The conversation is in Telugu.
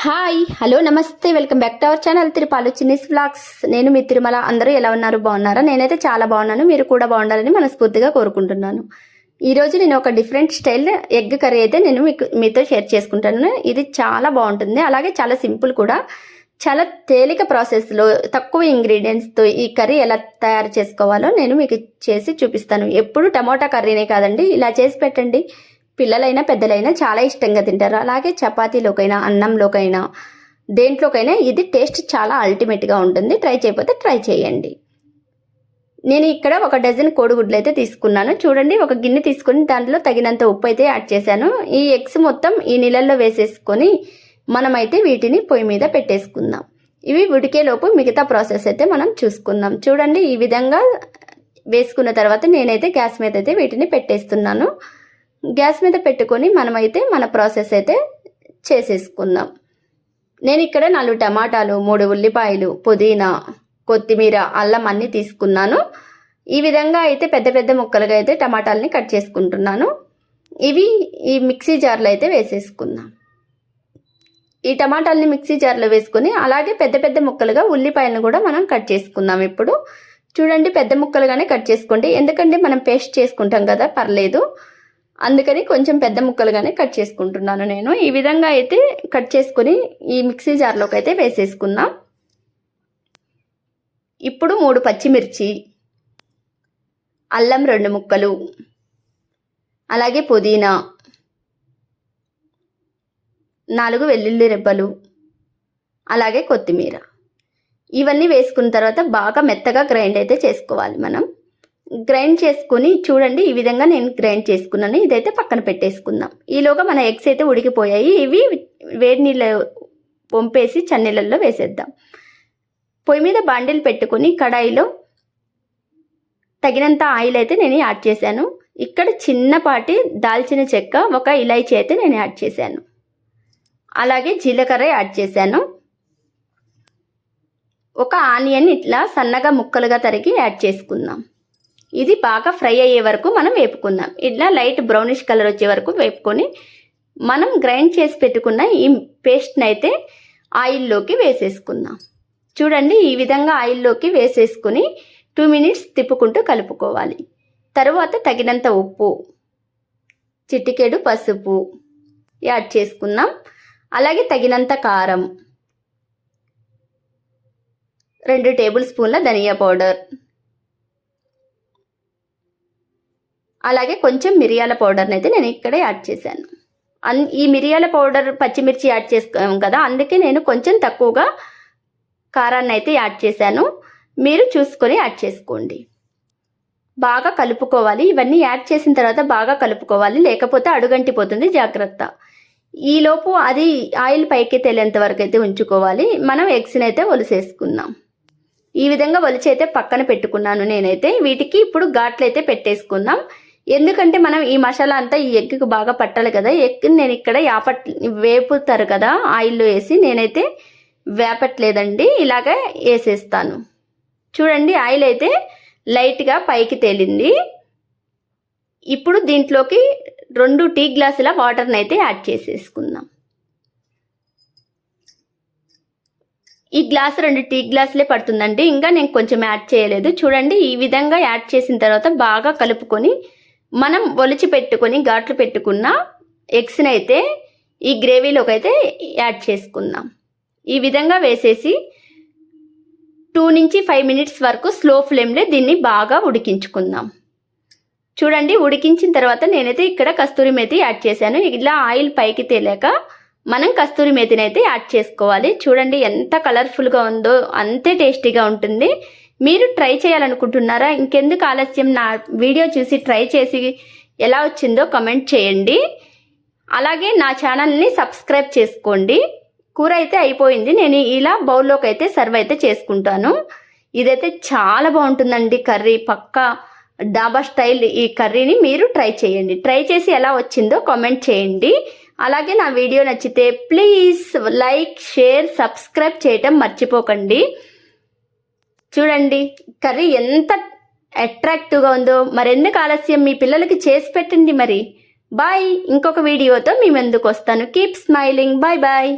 హాయ్ హలో నమస్తే welcome back to our channel Tirupalu Chinni's vlogs. నేను మీ తిరుమల. అందరూ ఎలా ఉన్నారు? బాగున్నారా? నేనైతే చాలా బాగున్నాను. మీరు కూడా బాగుండాలని మనస్ఫూర్తిగా కోరుకుంటున్నాను. ఈరోజు నేను ఒక డిఫరెంట్ స్టైల్ ఎగ్ కర్రీ అయితే నేను మీతో షేర్ చేసుకుంటాను. ఇది చాలా బాగుంటుంది, అలాగే చాలా సింపుల్ కూడా. చాలా తేలిక ప్రాసెస్లో తక్కువ ఇంగ్రీడియంట్స్తో ఈ కర్రీ ఎలా తయారు చేసుకోవాలో నేను మీకు చేసి చూపిస్తాను. ఎప్పుడు టమోటా కర్రీనే కాదండి, ఇలా చేసి పెట్టండి. పిల్లలైనా పెద్దలైనా చాలా ఇష్టంగా తింటారు. అలాగే చపాతీలోకైనా అన్నంలోకైనా దేంట్లోకైనా ఇది టేస్ట్ చాలా అల్టిమేట్గా ఉంటుంది. ట్రై చేయకపోతే ట్రై చేయండి. నేను ఇక్కడ 1 డజన్ కోడిగుడ్లు అయితే తీసుకున్నాను. చూడండి, ఒక గిన్నె తీసుకొని దాంట్లో తగినంత ఉప్పు అయితే యాడ్ చేశాను. ఈ ఎగ్స్ మొత్తం ఈ నీళ్ళల్లో వేసేసుకొని మనమైతే వీటిని పొయ్యి మీద పెట్టేసుకుందాం. ఇవి ఉడికేలోపు మిగతా ప్రాసెస్ అయితే మనం చూసుకుందాం. చూడండి, ఈ విధంగా వేసుకున్న తర్వాత నేనైతే గ్యాస్ మీద అయితే వీటిని పెట్టేస్తున్నాను. గ్యాస్ మీద పెట్టుకొని మనమైతే మన ప్రాసెస్ అయితే చేసేసుకుందాం. నేను ఇక్కడ 4 టమాటాలు, 3 ఉల్లిపాయలు, పుదీనా, కొత్తిమీర, అల్లం అన్నీ తీసుకున్నాను. ఈ విధంగా అయితే పెద్ద పెద్ద ముక్కలుగా అయితే టమాటాలని కట్ చేసుకుంటున్నాను. ఇవి ఈ మిక్సీ జార్లో అయితే వేసేసుకుందాం. ఈ టమాటాలని మిక్సీ జార్లో వేసుకొని అలాగే పెద్ద పెద్ద ముక్కలుగా ఉల్లిపాయలను కూడా మనం కట్ చేసుకుందాం. ఇప్పుడు చూడండి, పెద్ద ముక్కలుగానే కట్ చేసుకోండి, ఎందుకంటే మనం పేస్ట్ చేసుకుంటాం కదా, పర్లేదు. అందుకని కొంచెం పెద్ద ముక్కలుగానే కట్ చేసుకుంటున్నాను నేను. ఈ విధంగా అయితే కట్ చేసుకొని ఈ మిక్సీ జార్లోకి అయితే వేసేసుకుందాం. ఇప్పుడు 3 పచ్చిమిర్చి, అల్లం 2 ముక్కలు, అలాగే పుదీనా, 4 వెల్లుల్లి రెబ్బలు, అలాగే కొత్తిమీర, ఇవన్నీ వేసుకున్న తర్వాత బాగా మెత్తగా గ్రైండ్ అయితే చేసుకోవాలి. మనం గ్రైండ్ చేసుకుని చూడండి, ఈ విధంగా నేను గ్రైండ్ చేసుకున్నాను. ఇదైతే పక్కన పెట్టేసుకుందాం. ఈలోగా మన ఎగ్స్ అయితే ఉడికిపోయాయి. ఇవి వేడి నీళ్ళు వంపేసి చన్నీళ్ళల్లో వేసేద్దాం. పొయ్యి మీద బాండిల్ పెట్టుకొని కడాయిలో తగినంత ఆయిల్ అయితే నేను యాడ్ చేశాను. ఇక్కడ చిన్నపాటి దాల్చిన చెక్క, 1 ఇలాచీ అయితే నేను యాడ్ చేశాను. అలాగే జీలకర్ర యాడ్ చేశాను. 1 ఆనియన్ ఇట్లా సన్నగా ముక్కలుగా తరిగి యాడ్ చేసుకుందాం. ఇది బాగా ఫ్రై అయ్యే వరకు మనం వేపుకుందాం. ఇట్లా లైట్ బ్రౌనిష్ కలర్ వచ్చే వరకు వేపుకొని మనం గ్రైండ్ చేసి పెట్టుకున్న ఈ పేస్ట్ని అయితే ఆయిల్లోకి వేసేసుకుందాం. చూడండి, ఈ విధంగా ఆయిల్లోకి వేసేసుకుని 2 మినిట్స్ తిప్పుకుంటూ కలుపుకోవాలి. తరువాత తగినంత ఉప్పు, చిటికెడు పసుపు యాడ్ చేసుకుందాం. అలాగే తగినంత కారం, 2 టేబుల్ స్పూన్ల ధనియా పౌడర్, అలాగే కొంచెం మిరియాల పౌడర్ని అయితే నేను ఇక్కడ యాడ్ చేశాను. ఈ మిరియాల పౌడర్, పచ్చిమిర్చి యాడ్ చేసుకోం కదా, అందుకే నేను కొంచెం తక్కువగా కారాన్ని అయితే యాడ్ చేశాను. మీరు చూసుకొని యాడ్ చేసుకోండి. బాగా కలుపుకోవాలి. ఇవన్నీ యాడ్ చేసిన తర్వాత బాగా కలుపుకోవాలి, లేకపోతే అడుగంటిపోతుంది, జాగ్రత్త. ఈలోపు అది ఆయిల్ పైకి తేలేంత వరకు అయితే ఉంచుకోవాలి. మనం ఎగ్స్ని అయితే ఒలిసేసుకుందాం. ఈ విధంగా ఒలిచి అయితే పక్కన పెట్టుకున్నాను నేనైతే. వీటికి ఇప్పుడు ఘాట్లు అయితే పెట్టేసుకుందాం. ఎందుకంటే మనం ఈ మసాలా అంతా ఈ ఎగ్కి బాగా పట్టాలి కదా. ఎగ్ని నేను ఇక్కడ వేపుతారు కదా ఆయిల్లో వేసి, నేనైతే వేపట్లేదండి, ఇలాగే వేసేస్తాను. చూడండి, ఆయిల్ అయితే లైట్గా పైకి తేలింది. ఇప్పుడు దీంట్లోకి 2 టీ గ్లాసుల వాటర్ని అయితే యాడ్ చేసేసుకుందాం. ఈ గ్లాసు 2 టీ గ్లాసులే పడుతుందండి, ఇంకా నేను కొంచెం యాడ్ చేయలేదు. చూడండి, ఈ విధంగా యాడ్ చేసిన తర్వాత బాగా కలుపుకొని మనం ఒలిచి పెట్టుకొని ఘాట్లు పెట్టుకున్న ఎగ్స్ని అయితే ఈ గ్రేవీలోకి అయితే యాడ్ చేసుకుందాం. ఈ విధంగా వేసేసి 2 నుంచి 5 మినిట్స్ వరకు స్లో ఫ్లేమ్లో దీన్ని బాగా ఉడికించుకుందాం. చూడండి, ఉడికించిన తర్వాత నేనైతే ఇక్కడ కస్తూరి మేతి యాడ్ చేశాను. ఇలా ఆయిల్ పైకి తేలాక మనం కస్తూరి మేతిని అయితే యాడ్ చేసుకోవాలి. చూడండి, ఎంత కలర్ఫుల్గా ఉందో, అంతే టేస్టీగా ఉంటుంది. మీరు ట్రై చేయాలనుకుంటున్నారా? ఇంకెందుకు ఆలస్యం, నా వీడియో చూసి ట్రై చేసి ఎలా వచ్చిందో కమెంట్ చేయండి. అలాగే నా ఛానల్ని సబ్స్క్రైబ్ చేసుకోండి. కూర అయితే అయిపోయింది. నేను ఇలా బౌల్లోకి అయితే సర్వ్ అయితే చేసుకుంటాను. ఇదైతే చాలా బాగుంటుందండి కర్రీ, పక్కా డాబా స్టైల్. ఈ కర్రీని మీరు ట్రై చేయండి. ట్రై చేసి ఎలా వచ్చిందో కామెంట్ చేయండి. అలాగే నా వీడియో నచ్చితే ప్లీజ్ లైక్, షేర్, సబ్స్క్రైబ్ చేయటం మర్చిపోకండి. చూడండి, కర్రీ ఎంత అట్రాక్టివ్గా ఉందో. మరెందుకు ఆలస్యం, మీ పిల్లలకి చేసి పెట్టండి మరి. బాయ్. ఇంకొక వీడియోతో మీ ముందుకు వస్తాను. Keep smiling. Bye bye.